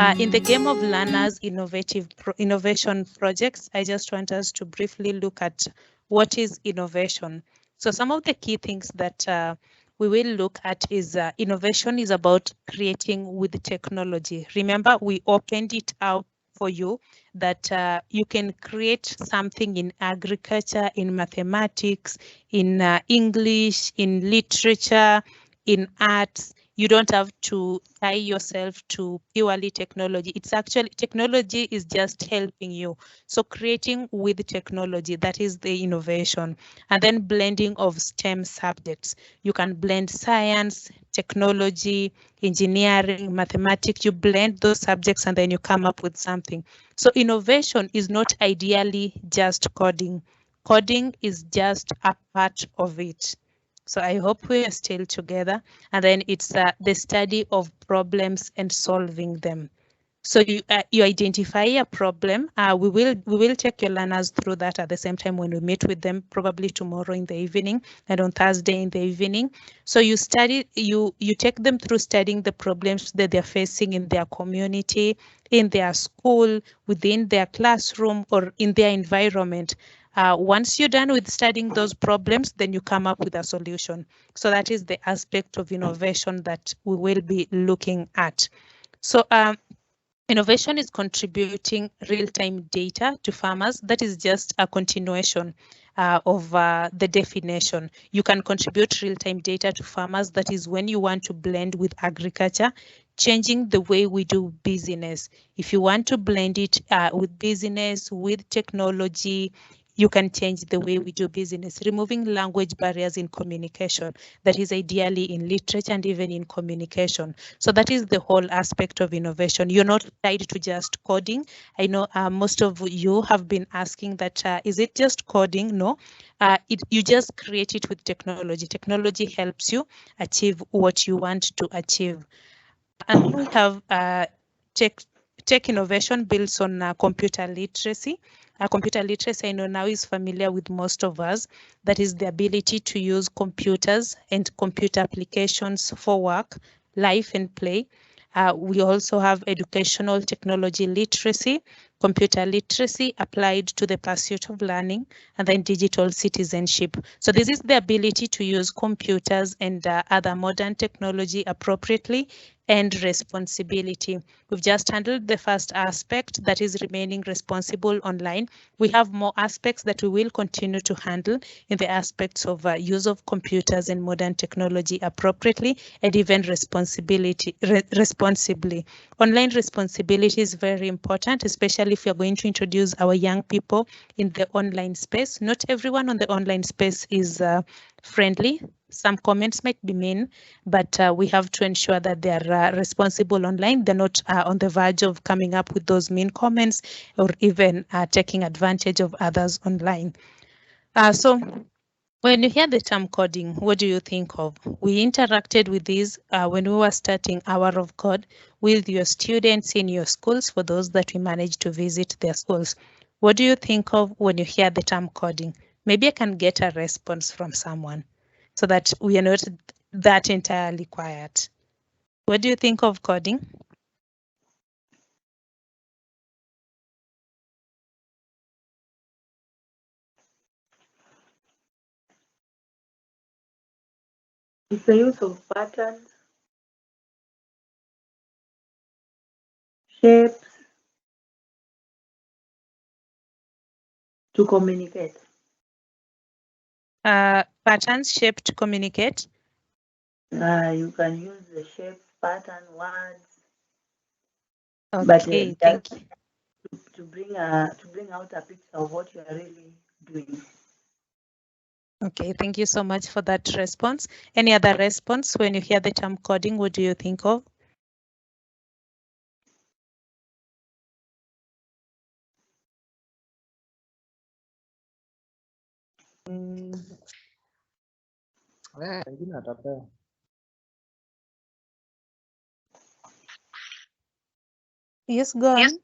In the game of learners innovation projects, I just want us to briefly look at what is innovation. So some of the key things that we will look at is innovation is about creating with technology. Remember, we opened it out for you that you can create something in agriculture, in mathematics, in English, in literature, in arts. You don't have to tie yourself to purely technology. It's actually, technology is just helping you. So creating with technology, that is the innovation. And then blending of STEM subjects. You can blend science, technology, engineering, mathematics. You blend those subjects and then you come up with something. So innovation is not ideally just coding. Coding is just a part of it. So I hope we are still together. And then it's the study of problems and solving them. So you identify a problem. We will take your learners through that at the same time when we meet with them, probably tomorrow in the evening and on Thursday in the evening. So you take them through studying the problems that they're facing in their community, in their school, within their classroom, or in their environment. Once you're done with studying those problems, then you come up with a solution. So that is the aspect of innovation that we will be looking at. So innovation is contributing real-time data to farmers. That is just a continuation of the definition. You can contribute real-time data to farmers. That is when you want to blend with agriculture, changing the way we do business. If you want to blend it with business, with technology, you can change the way we do business, removing language barriers in communication. That is ideally in literature and even in communication. So that is the whole aspect of innovation. You're not tied to just coding. I know most of you have been asking that, is it just coding? No, you just create it with technology. Technology helps you achieve what you want to achieve. And we have tech innovation builds on computer literacy. Computer literacy, I know now, is familiar with most of us. That is the ability to use computers and computer applications for work, life, and play. We also have educational technology literacy, computer literacy applied to the pursuit of learning, and then digital citizenship. So this is the ability to use computers and other modern technology appropriately and responsibility. We've just handled the first aspect, that is remaining responsible online. We have more aspects that we will continue to handle in the aspects of use of computers and modern technology appropriately and even responsibly. Online responsibility is very important, especially if you're going to introduce our young people in the online space. Not everyone on the online space is friendly. Some comments might be mean, but we have to ensure that they are responsible online. They're not on the verge of coming up with those mean comments or even taking advantage of others online. So when you hear the term coding, what do you think of? We interacted with these when we were starting Hour of Code with your students in your schools, for those that we managed to visit their schools. What do you think of when you hear the term coding? Maybe I can get a response from someone so that we are not that entirely quiet. What do you think of coding? It's the use of patterns, shapes to communicate. Patterns, shape to communicate. You can use the shape, pattern, words. Okay, but thank you. To bring out a picture of what you are really doing. Okay, thank you so much for that response. Any other response when you hear the term coding? What do you think of? Yes, go on.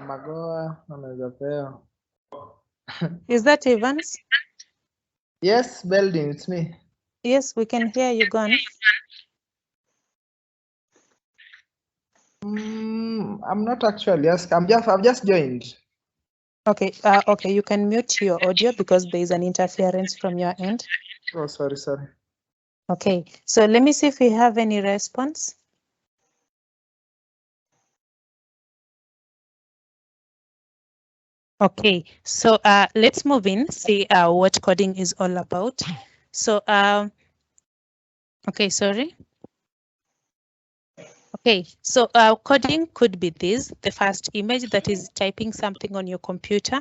Magoa anaweza pewa. Is that Evans? Yes, Belding, it's me. Yes, we can hear you. Go on. I'm not actually asking. I've just joined. Okay, okay, you can mute your audio because there is an interference from your end. Oh, sorry. Okay, so let me see if we have any response. Okay, so let's move in, see what coding is all about. So, okay, sorry. Okay, so coding could be this, the first image that is typing something on your computer.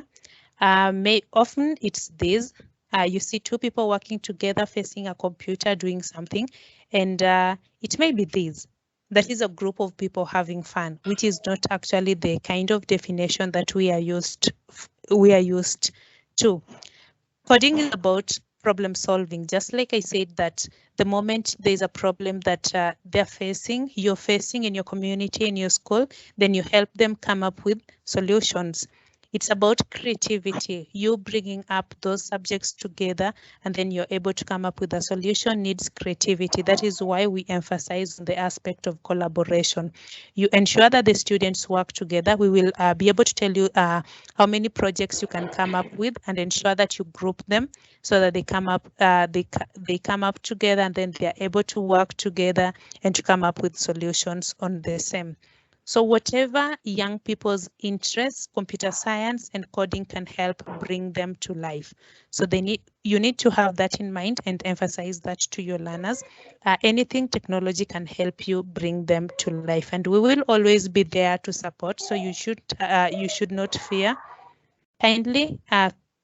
Often it's this. You see two people working together facing a computer doing something, and it may be this. That is a group of people having fun, which is not actually the kind of definition that we are used to. Coding is about problem solving. Just like I said that the moment there's a problem that you're facing in your community, in your school, then you help them come up with solutions. It's about creativity. You bringing up those subjects together and then you're able to come up with a solution needs creativity. That is why we emphasize the aspect of collaboration. You ensure that the students work together. We will be able to tell you how many projects you can come up with and ensure that you group them so that they come up they come up together and then they are able to work together and to come up with solutions on the same. So whatever young people's interests, computer science and coding can help bring them to life. So you need to have that in mind and emphasize that to your learners. Anything technology can help you bring them to life, and we will always be there to support. So you should not fear. Kindly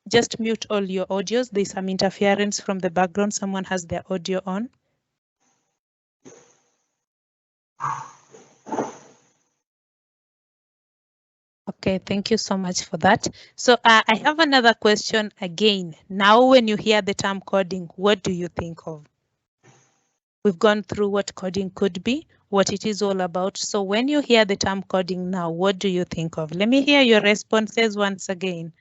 just mute all your audios. There's some interference from the background. Someone has their audio on. Okay, thank you so much for that. So I have another question again. Now, when you hear the term coding, what do you think of? We've gone through what coding could be, what it is all about. So when you hear the term coding now, what do you think of? Let me hear your responses once again.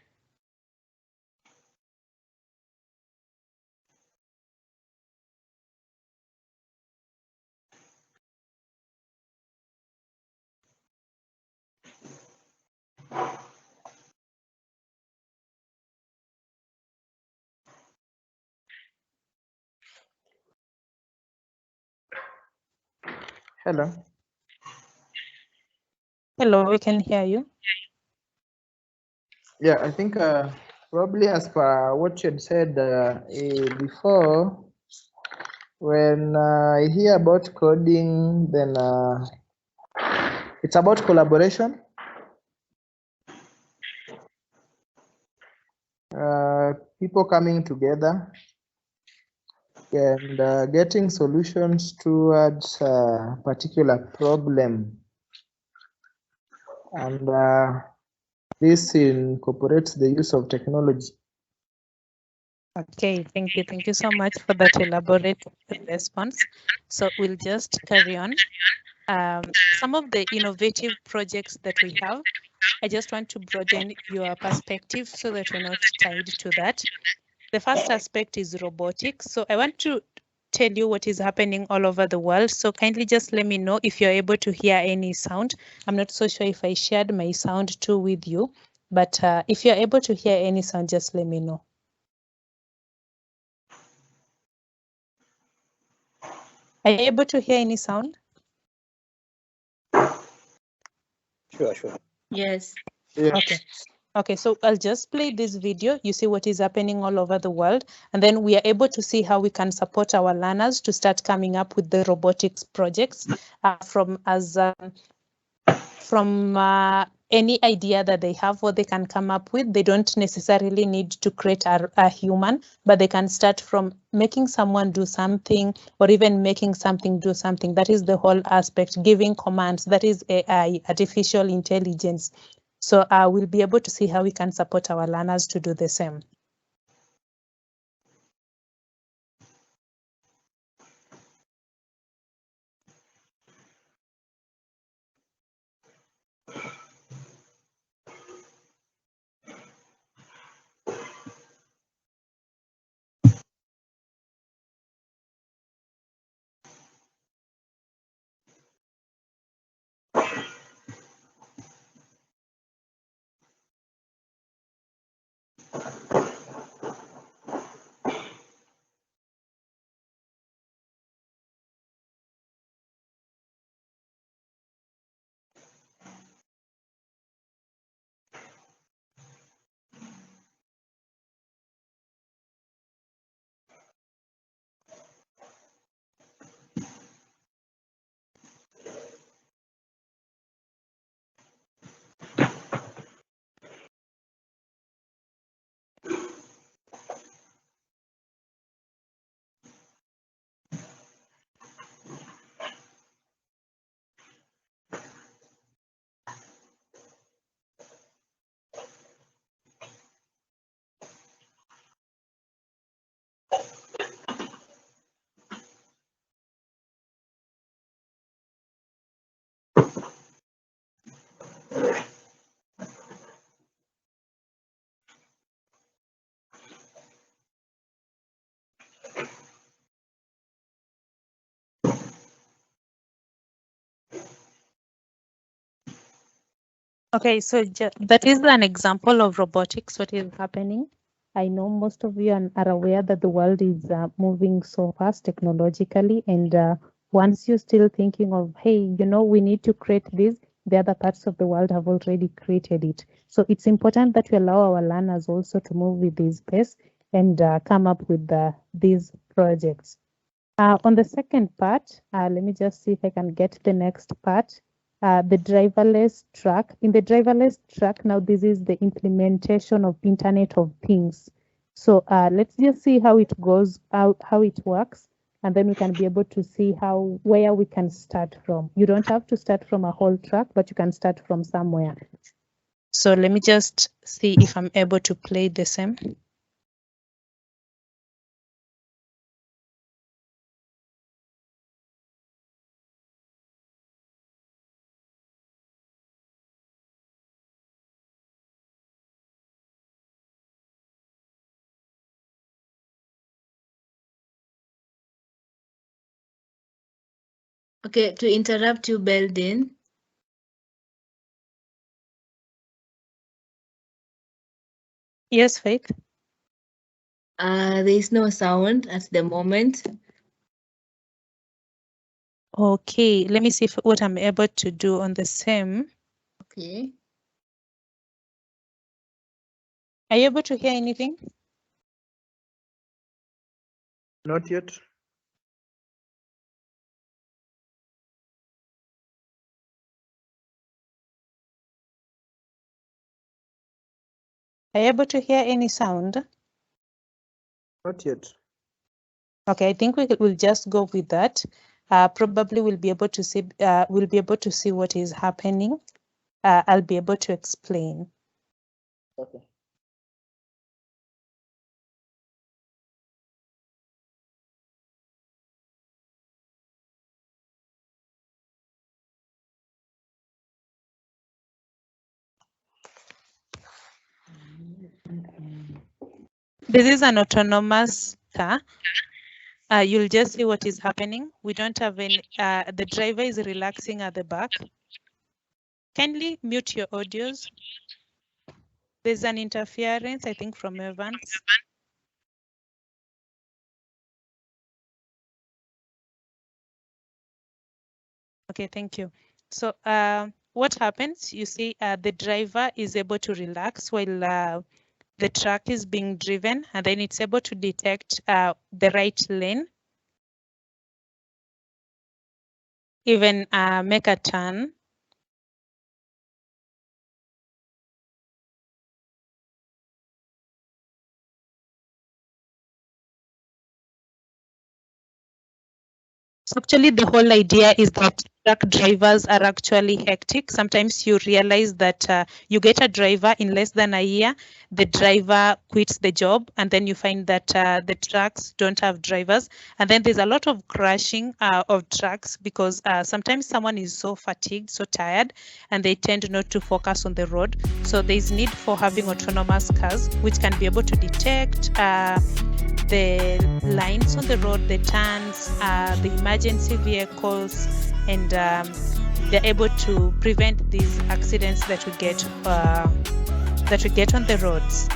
Hello. Hello, we can hear you. Yeah, I think probably as per what you had said before, when I hear about coding, then it's about collaboration. People coming together and getting solutions towards a particular problem. And this incorporates the use of technology. Okay, thank you. Thank you so much for that elaborate response. So we'll just carry on. Some of the innovative projects that we have, I just want to broaden your perspective so that you're not tied to that. The first aspect is robotics. So I want to tell you what is happening all over the world. So kindly just let me know if you're able to hear any sound. I'm not so sure if I shared my sound too with you, but if you're able to hear any sound, just let me know. Are you able to hear any sound? Sure. Yes. Yes. Okay. Okay, so I'll just play this video. You see what is happening all over the world, and then we are able to see how we can support our learners to start coming up with the robotics projects from any idea that they have, what they can come up with. They don't necessarily need to create a human, but they can start from making someone do something or even making something do something. That is the whole aspect, giving commands. That is AI, artificial intelligence. So we'll be able to see how we can support our learners to do the same. Okay, so that is an example of robotics, what is happening. I know most of you are aware that the world is moving so fast technologically, and once you're still thinking of, hey, we need to create this, the other parts of the world have already created it. So it's important that we allow our learners also to move with this pace and come up with these projects. On the second part, let me just see if I can get the next part. The driverless truck. In the driverless truck, now this is the implementation of Internet of Things. So let's just see how it goes, how it works, and then we can be able to see where we can start from. You don't have to start from a whole truck, but you can start from somewhere. So let me just see if I'm able to play the same. Okay, to interrupt you, Beldin. Yes, Faith. There is no sound at the moment. Okay, let me see what I'm able to do on the same. Okay. Are you able to hear anything? Not yet. Are you able to hear any sound? Not yet. Okay, I think we'll just go with that. Probably we'll be able to see what is happening. I'll be able to explain. Okay. This is an autonomous car. You'll just see what is happening. We don't have any, the driver is relaxing at the back. Kindly mute your audios. There's an interference, I think, from Evans. Okay, thank you. So what happens, you see the driver is able to relax while the truck is being driven, and then it's able to detect the right lane, even make a turn. So actually the whole idea is that truck drivers are actually hectic. Sometimes you realize that you get a driver in less than a year, the driver quits the job, and then you find that the trucks don't have drivers. And then there's a lot of crashing of trucks because sometimes someone is so fatigued, so tired, and they tend not to focus on the road. So there's need for having autonomous cars, which can be able to detect the lines on the road, the turns, the emergency vehicles, and they're able to prevent these accidents that we get on the roads.